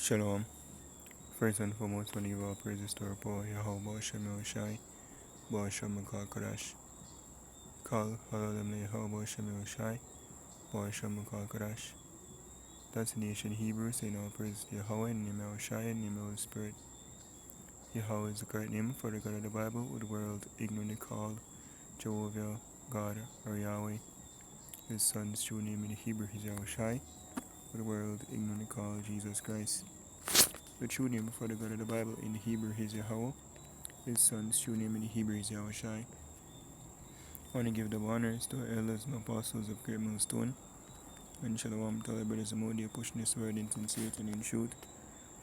Shalom. First and foremost, when you all praises to our power, Yahweh Shem Shai, Shem Kadash, Kal Halalim Yahweh Shem Shai, Shem Kadash. That's the nation Hebrew, saying all praise to Yahweh, name El Shai, name El Spirit. Yahweh is the correct name for the God of the Bible, with the world ignorantly called Jehovah, God, or Yahweh. His son's true name in Hebrew is Yahweh Shai, with the world ignorantly called Jesus Christ. The true name for the God of the Bible in Hebrew is Yahweh. His son's true name in Hebrew is Yahushai. I want to give the honors to our elders and apostles of Great Millstone. And shalom to all our brothers and mothers pushing this word in sincerity and in truth.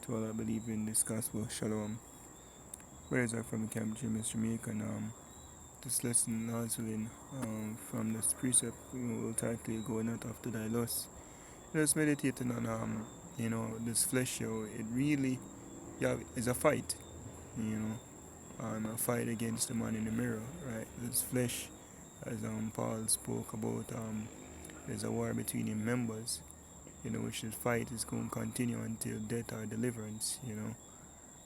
To all that believe in this gospel, shalom. Brothers are from the camp James, Jamaica, and this lesson also from this precept will title going out after thy lust. Just meditating on this flesh, it really is a fight, a fight against the man in the mirror, right? This flesh, as Paul spoke about, there's a war between the members, which the fight is going to continue until death or deliverance,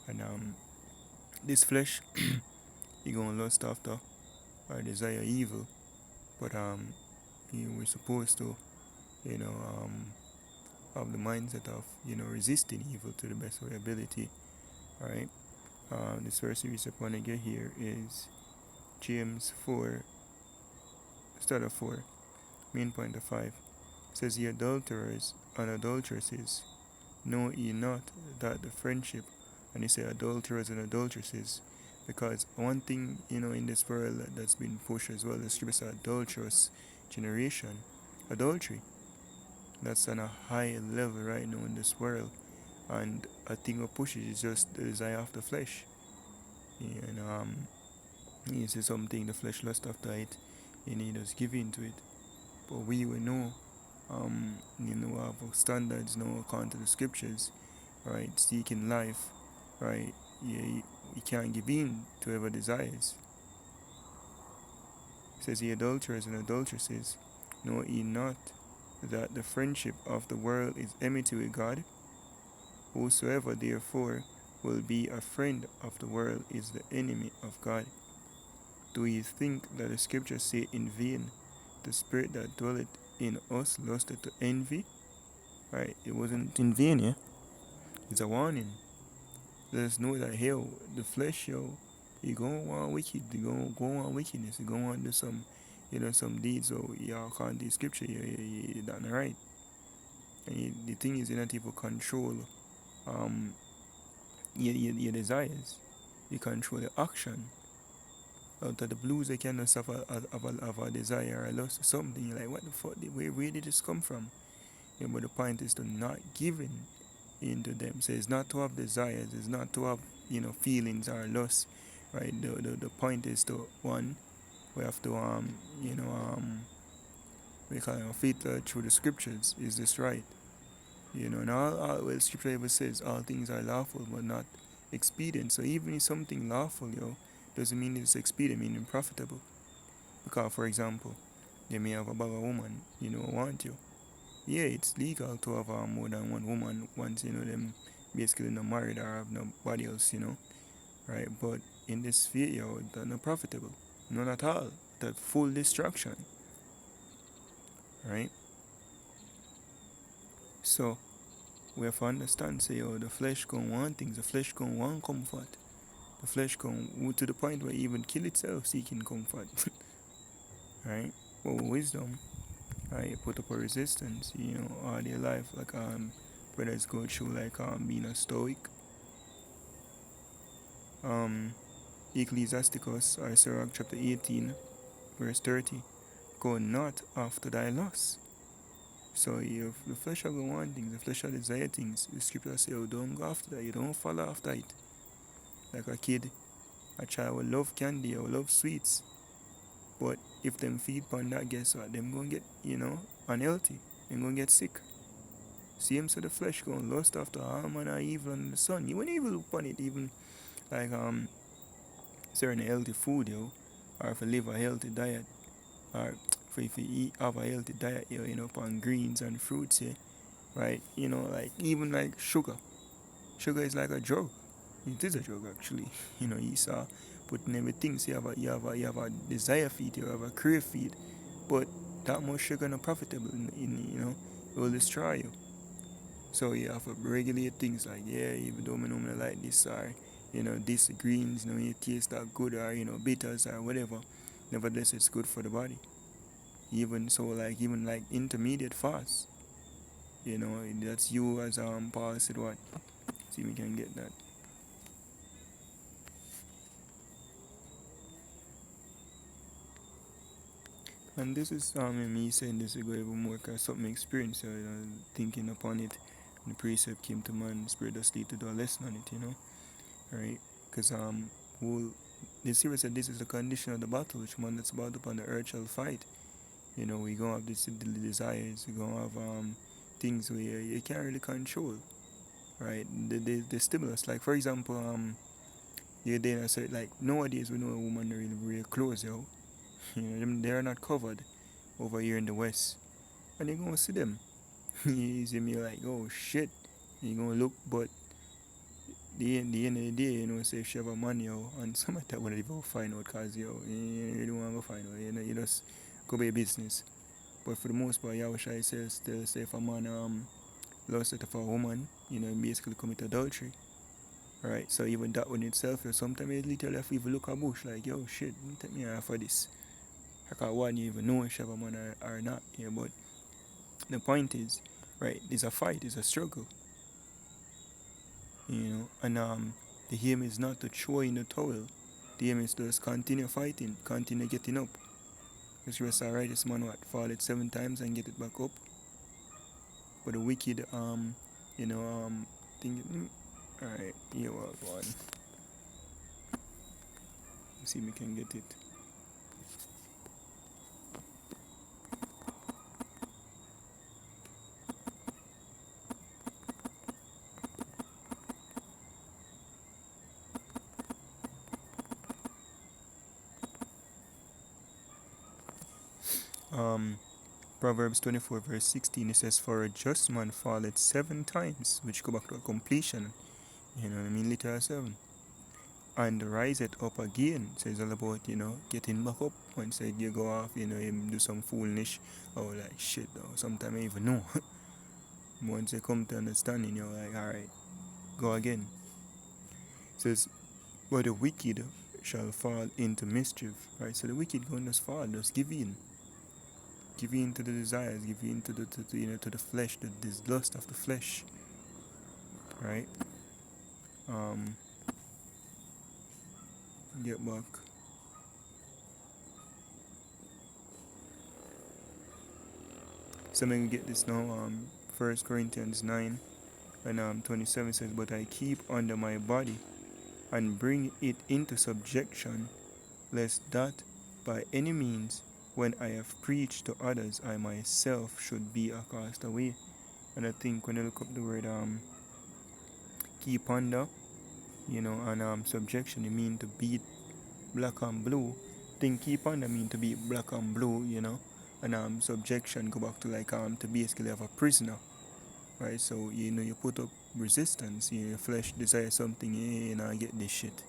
and this flesh, you're going to lust after or desire evil, but we're supposed to, you know, have the mindset of, resisting evil to the best of our ability, right? This first series I want to get here is James 4, start of 4, main point of 5. It says, ye adulterers and adulteresses, know ye not that the friendship, and he said adulterers and adulteresses, because one thing, in this world that's been pushed as well, the scripture says adulterous generation, adultery, that's on a high level right now in this world, and a thing of pushes is just the desire of the flesh, and you see something the flesh lust after it, you need us give into it, but we will know, have standards now according to the scriptures, right? Seeking life, right? You can't give in to whoever desires. It says, ye adulterers and adulteresses, know ye not that the friendship of the world is enmity with God? Whosoever therefore will be a friend of the world is the enemy of God. Do ye think that the scriptures say in vain, the spirit that dwelleth in us lusted to envy? Right? It wasn't in vain, yeah? It's a warning. Let us know that, hell, the flesh, you go on wicked, you go on wickedness, you go on do some, some deeds, so you can't do scripture, you're not right. And the thing is, you not even control your desires. You control the action. Out of the blues, they can just have a desire or a lust or something. You're like, what the fuck, where did this come from? Yeah, but the point is to not give into them. So it's not to have desires, it's not to have, feelings or lust, right? The point is to, one, we have to, we call it faith through the scriptures. Is this right? And all well, scripture ever says all things are lawful but not expedient. So even if something lawful, doesn't mean it's expedient, meaning profitable. Because, for example, they may have a bag of woman, want you. Yeah, it's legal to have more than one woman once, them basically not married or have nobody else, right? But in this sphere, they're not profitable. Not at all. That full destruction, right? So, we have to understand, say, the flesh can want things, the flesh can want comfort. The flesh can, to the point where even kill itself seeking comfort, right? But with wisdom, right, put up a resistance, all their life, like, brothers go through, like, being a stoic, Ecclesiasticus, or Sirach chapter 18, verse 30, go not after thy lust. So if the flesh will go on things, the flesh will desire things, the scripture say, oh, don't go after that, you don't follow after it. Like a kid, a child will love candy or love sweets, but if them feed on that, guess what? Them gonna get, unhealthy. Them gonna get sick. Same so the flesh gonna lust after all manner of evil under the sun. You won't even look upon it, even like certain healthy food, or if you live a healthy diet, or if you have a healthy diet, upon greens and fruits, right? Like even like sugar. Sugar is like a drug. It is a drug actually. You saw putting everything. So you have a desire for it, you have a crave for it. But that much sugar not profitable it will destroy you. So you have to regulate things like, yeah, even though I don't like this or this greens, it tastes that good or bitters or whatever. Nevertheless it's good for the body. Even like intermediate fast. That's you as Paul said what. See we can get that. And this is me saying this to go even more because something experience, thinking upon it. And the precept came to man, spirit of sleep to do a lesson on it, right? Because whole the series said this is the condition of the battle which man that's about upon the earth shall fight. We gonna have these desires, we gonna have things where you can't really control, right? The stimulus, like for example, you're there and say like nowadays we know a woman really wear clothes, they are not covered over here in the West. And you're gonna see them. You see me like, oh shit. You're gonna look, but the end of the day, say if she have a man, and some of that wouldn't even find out because, you don't want to find out, you just go be a business. But for the most part, Yahushua says, still say if a man lust at a woman, basically commit adultery. Right, so even that one itself, sometimes you literally have to even look at bush like, yo, shit, take me off for this. I can't want you even know if she have a man or not. But the point is, right, it's a fight, it's a struggle. And the aim is not to throw in the towel. The aim is to just continue fighting, continue getting up. Because rest alright, this man fall it 7 times and get it back up. But the wicked think alright, here one. See if we can get it. Proverbs 24 verse 16, it says, for a just man falleth 7 times, which go back to a completion, literal 7, and riseth up again. So it's all about, getting back up. Once you go off, you do some foolish, or like shit, though, sometimes I even know. Once you come to understanding, you're like, alright, go again. It says, but the wicked shall fall into mischief, right? So the wicked going to fall, just give in. Give in to the desires, give in to the flesh, the lust of the flesh, right? Get back. So I'm gonna get this now. 1 Corinthians 9 and 27 says, but I keep under my body and bring it into subjection, lest that by any means, when I have preached to others, I myself should be a castaway. And I think when you look up the word keep under, and subjection, it mean to beat black and blue. Think keep under mean to be black and blue, and subjection go back to like to basically have a prisoner. Right, so you put up resistance, your flesh desires something, I get this shit.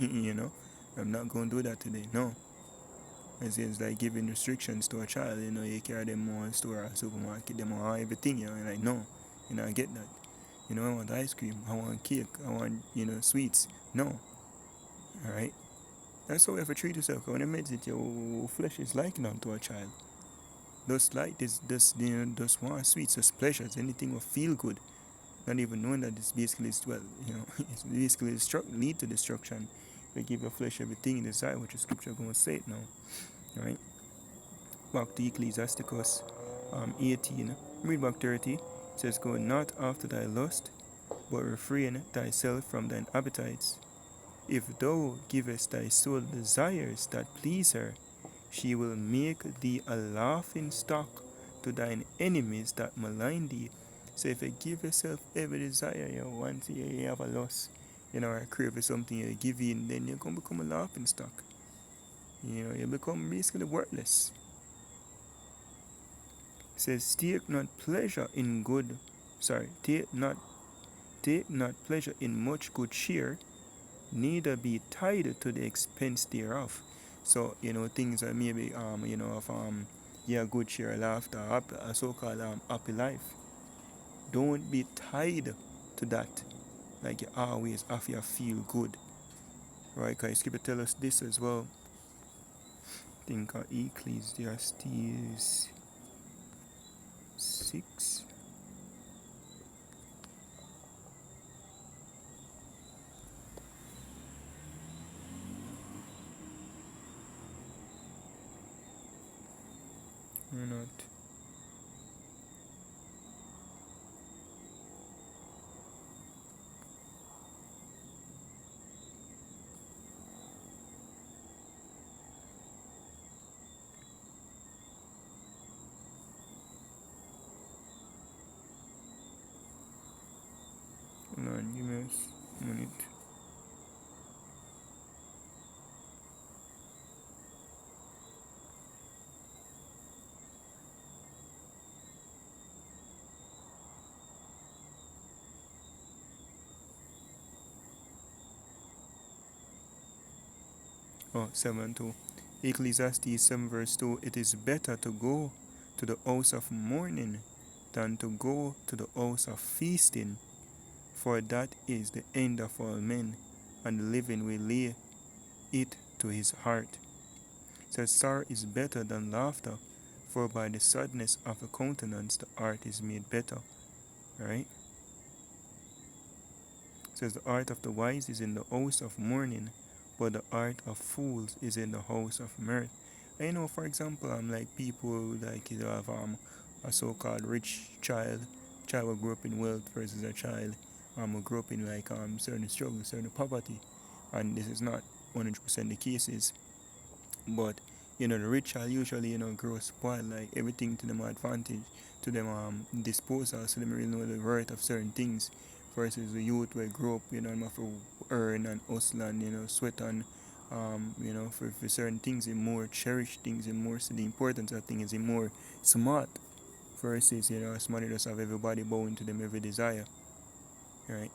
I'm not gonna do that today. No. It's like giving restrictions to a child, you carry them more store or supermarket, them or everything, like no, I get that. I want ice cream, I want cake, I want, sweets. No. Alright? That's how you have to treat yourself. When you meditate, your flesh is likened unto a child. Just like this, just want sweets, just pleasures, anything will feel good. Not even knowing that this basically is, it's basically lead to destruction. They give your flesh everything in desire, which the scripture going to say it now. Right? Back to Ecclesiasticus 18. Read back 30. It says, go not after thy lust, but refrain thyself from thine appetites. If thou givest thy soul desires that please her, she will make thee a laughing stock to thine enemies that malign thee. So if you give yourself every desire, once you have a loss, or a crave for something, you give in, then you're going to become a laughing stock. You become basically worthless. It says, take not take not pleasure in much good cheer, neither be tied to the expense thereof. So, things that maybe, of, yeah, good cheer, laughter, a so-called happy life. Don't be tied to that. Like you always have to feel good. Right? Because Scripture tell us this as well. Think of Ecclesiastes 6. Or not. Hold on, give me a minute. Oh, 7 2. Ecclesiastes 7 verse 2. It is better to go to the house of mourning than to go to the house of feasting, for that is the end of all men, and the living will lay it to his heart. It says, sorrow is better than laughter, for by the sadness of the countenance the heart is made better. Right? It says, the heart of the wise is in the house of mourning, but the heart of fools is in the house of mirth. And for example, like people like have a so-called rich child who grew up in wealth versus a child who grew up in like certain struggles, certain poverty, and this is not 100% the cases, but the rich child usually grow spoiled, like everything to them advantage, to them disposal, so they don't really know the worth of certain things, versus the youth where grow up, and have to earn and hustle and sweat and for certain things, and more cherish things, and more so the importance of things, and more smart, versus somebody just have everybody bowing to them every desire, right?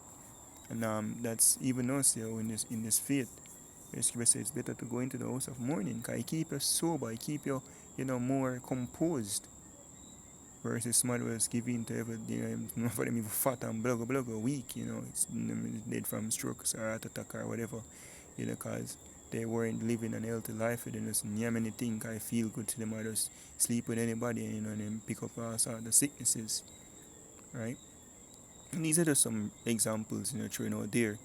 And that's even us in this faith. The scripture says it's better to go into the house of mourning because it keep you sober, it keep you more composed, versus somebody was giving to every for them even fat and weak, it's dead from strokes or heart attack or whatever, because they weren't living a healthy life. They just yeah many think I feel good to them, I just sleep with anybody, and then pick up all sorts of sicknesses, right? And these are just some examples, thrown out there.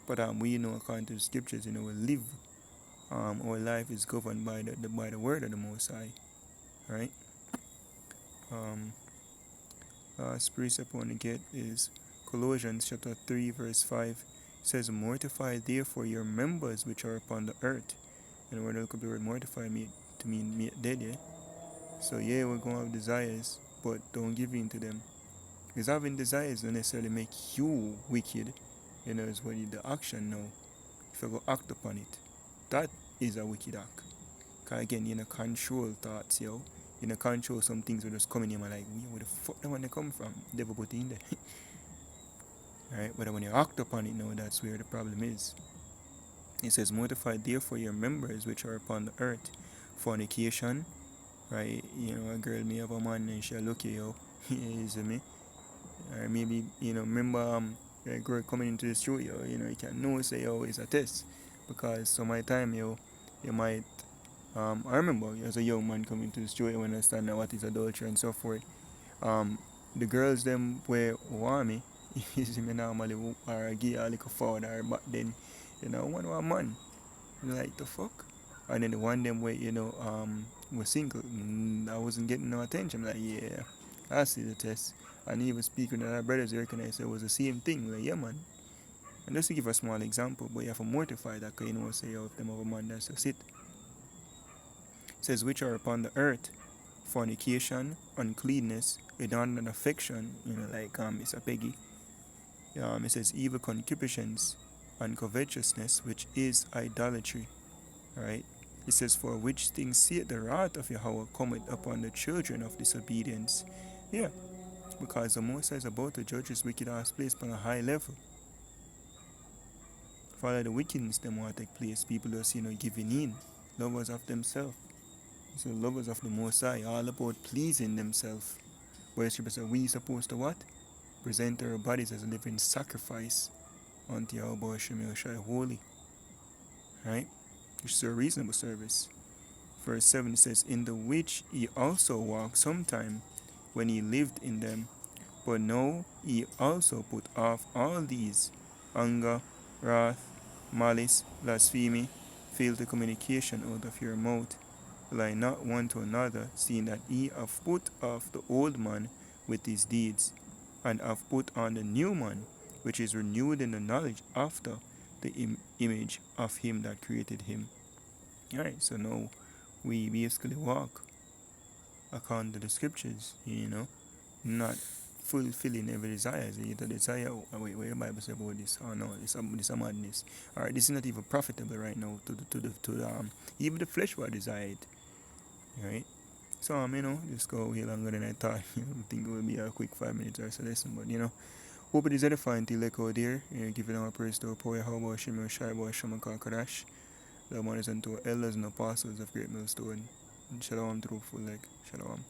But we according to the scriptures, we live, our life is governed by the word of the Most High, right? Um, Last precept I want to get is Colossians chapter 3 verse 5. It says, mortify therefore your members which are upon the earth. And when I look up the word mortify to mean made dead, yeah? So yeah, we're going to have desires, but don't give in to them. Because having desires don't necessarily make you wicked. It's when the action now. If you go act upon it, that is a wicked act. Because again, control thoughts, yo. Control some things that just come in your mind like, where the fuck that one they come from? Devil put it in there. Right? But when you act upon it now, that's where the problem is. It says, mortify therefore your members which are upon the earth. Fornication, right? A girl may have a man and she'll look at you, you see me? Or maybe, remember a girl coming into the studio, you can know say, it's a test. Because some of the time, you might, I remember as a young man coming to the studio when I understand what is adultery and so forth. The girls them were want me, you see me normally, or give a little forward, or back then, one was a man. Like the fuck? And then the one them where, was single, I wasn't getting no attention. Like, yeah, I see the test. And he was speaking to our brothers, they recognized it was the same thing. Like, yeah, man. And just to give a small example, but you have to mortify that, because say, if them have a man, that's just it. It says, which are upon the earth, fornication, uncleanness, inordinate affection, like Mr. Peggy. It says, evil concupiscence and covetousness, which is idolatry. Right? It says, for which things saith the wrath of Yahweh cometh upon the children of disobedience. Yeah. because the Most High is about to judge his wicked ass place on a high level. For all of the wickedness them want to take place, people just, giving in. Lovers of themselves. So lovers of the Most High, all about pleasing themselves. But the scripture says we supposed to what? Present our bodies as a living sacrifice unto Yahweh Shem Yahushai holy. Right? Which is a reasonable service. Verse 7 says, in the which he also walked sometime when he lived in them. But now he also put off all these: anger, wrath, malice, blasphemy, filthy communication out of your mouth. Lie not one to another, seeing that ye have put off the old man with his deeds, and have put on the new man, which is renewed in the knowledge after the image of him that created him. Alright, so now we basically walk according to the scriptures, not fulfilling every desire. So you desire, wait, where the Bible says about this? Oh no, this is madness. Alright, this is not even profitable right now to even the flesh will desire it. Right? So just go way longer than I thought. I think it will be a quick 5 minutes or so lesson, but hope it is edifying to like out there. Giving our praise to our poet, how about Shimon Shai, about Shema Kakadash. The man is unto elders and apostles of Great Millstone. Shalom, truthful, like, shalom.